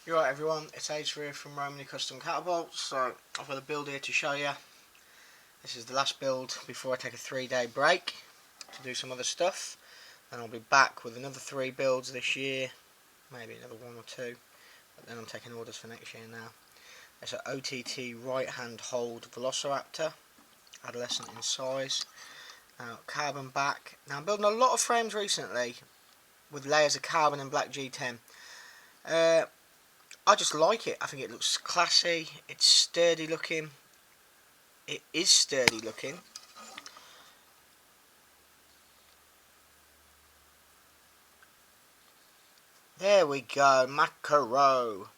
You're right everyone, it's Adrian from Romany Custom Catapult. So I've got a build here to show you. This is the last build before I take a 3-day break to do some other stuff. And I'll be back with another 3 builds this year, maybe another 1 or 2, but then I'm taking orders for next year now. It's an OTT right hand hold velociraptor, adolescent in size. Now carbon back. Now I'm building a lot of frames recently with layers of carbon and black G10. I just like it. I think it looks classy. It's sturdy looking. It is sturdy looking. There we go, macro.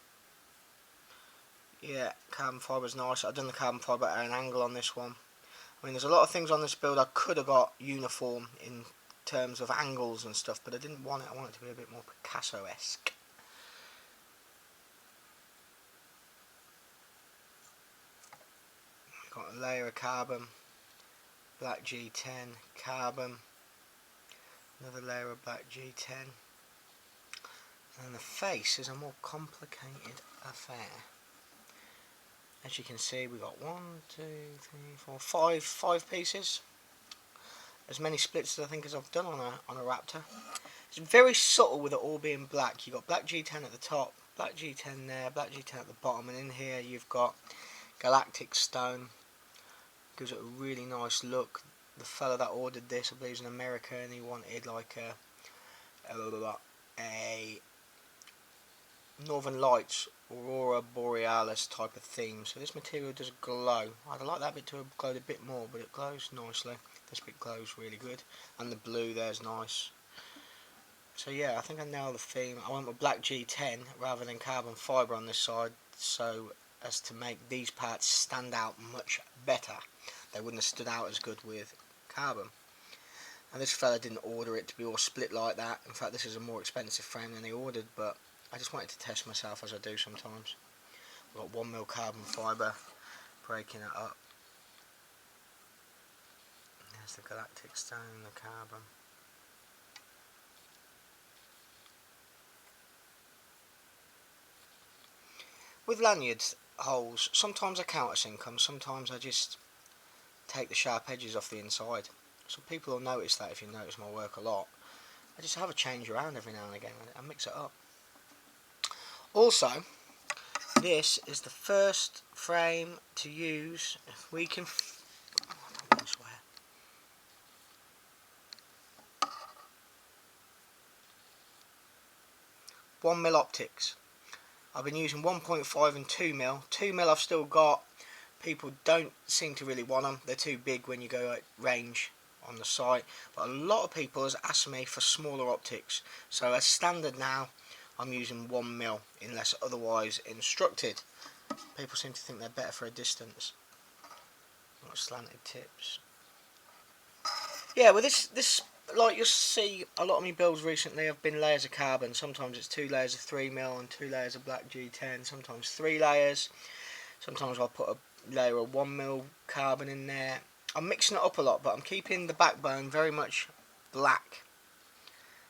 Yeah, carbon fiber's nice. I've done the carbon fiber at an angle on this one. I mean, there's a lot of things on this build I could have got uniform in terms of angles and stuff, but I didn't want it. I want it to be a bit more Picasso-esque. Got a layer of carbon, black G10, carbon, another layer of black G10, and the face is a more complicated affair. As you can see, we've got 1, 2, 3, 4, 5 pieces. As many splits as I think as I've done on a raptor. It's very subtle with it all being black. You've got black G10 at the top, black G10 there, black G10 at the bottom, and in here you've got galactic stone. Gives it a really nice look. The fella that ordered this, I believe, is in America, and he wanted like a Northern Lights, aurora, borealis type of theme. So this material does glow. I'd like that bit to have glowed a bit more, but it glows nicely. This bit glows really good, and the blue there's nice. So yeah, I think I nailed the theme. I went with black G10 rather than carbon fibre on this side, so as to make these parts stand out much better. They wouldn't have stood out as good with carbon. And this fella didn't order it to be all split like that. In fact, this is a more expensive frame than he ordered, but I just wanted to test myself as I do sometimes. I've got 1mm carbon fibre, breaking it up. There's the galactic stone, the carbon. With lanyards holes, sometimes I countersink them, sometimes I just take the sharp edges off the inside. Some people will notice that if you notice my work a lot. I just have a change around every now and again and mix it up. Also, this is the first frame to use, if we can, I don't want to swear. 1mm optics. I've been using 1.5 and 2mm. 2mm I've still got. People don't seem to really want them. They're too big when you go at range on the site. But a lot of people has asked me for smaller optics. So as standard now, I'm using 1mm unless otherwise instructed. People seem to think they're better for a distance. Got slanted tips. Yeah, well this like you'll see a lot of my builds recently have been layers of carbon. Sometimes it's 2 layers of 3mm and 2 layers of black G10. Sometimes 3 layers. Sometimes I'll put a layer of 1mm carbon in there. I'm mixing it up a lot, but I'm keeping the backbone very much black.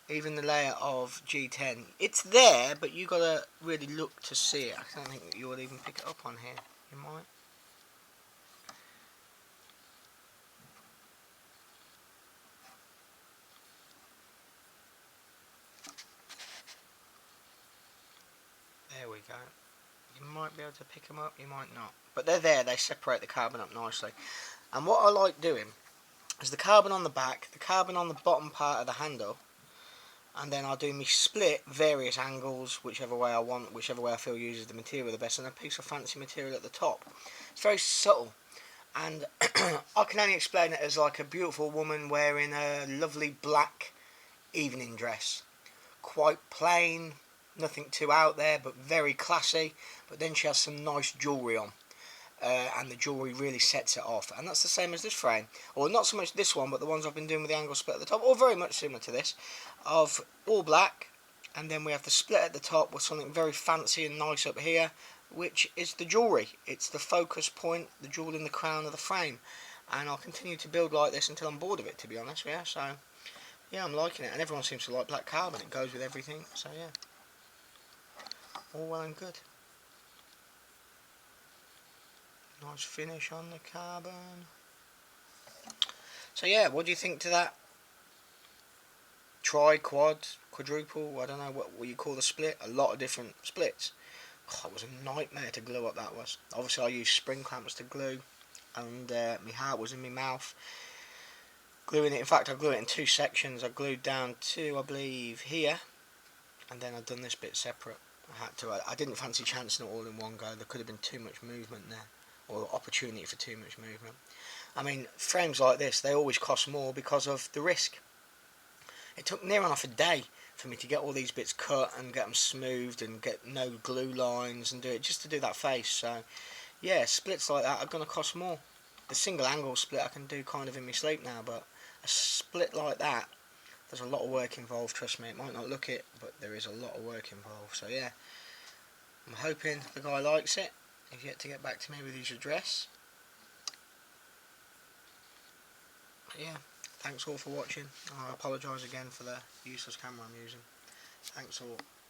Even the layer of G10. It's there, but you gotta really look to see it. I don't think that you would even pick it up on here. You might. There we go. You might be able to pick them up, you might not. But they're there, they separate the carbon up nicely. And what I like doing is the carbon on the back, the carbon on the bottom part of the handle, and then I'll do me split various angles, whichever way I want, whichever way I feel uses the material the best, and a piece of fancy material at the top. It's very subtle, and I can only explain it as like a beautiful woman wearing a lovely black evening dress. Quite plain, nothing too out there, but very classy, but then she has some nice jewellery on. And the jewellery really sets it off, and that's the same as this frame, or not so much this one, but the ones I've been doing with the angle split at the top, or very much similar to this, of all black, and then we have the split at the top with something very fancy and nice up here, which is the jewellery. It's the focus point, the jewel in the crown of the frame, and I'll continue to build like this until I'm bored of it, to be honest. Yeah, so yeah, I'm liking it, and everyone seems to like black carbon. It goes with everything, so yeah. all well and good. Nice finish on the carbon. So yeah, what do you think to that? Tri, quad, quadruple, I don't know what you call the split. A lot of different splits. Oh, it was a nightmare to glue up, that was. Obviously I used spring clamps to glue, and my heart was in my mouth gluing it. In fact, I glued it in two sections. I glued down to, I believe, here, and then I'd done this bit separate. I had to. I didn't fancy chancing it all in one go. There could have been too much movement there, or opportunity for too much movement. I mean, frames like this, they always cost more because of the risk. It took near enough a day for me to get all these bits cut and get them smoothed and get no glue lines and do it just to do that face. So yeah, splits like that are going to cost more. The single angle split I can do kind of in my sleep now, but a split like that, there's a lot of work involved, trust me. It might not look it, but there is a lot of work involved. So yeah, I'm hoping the guy likes it. He's yet to get back to me with his address. But yeah, thanks all for watching. I apologise again for the useless camera I'm using. Thanks all.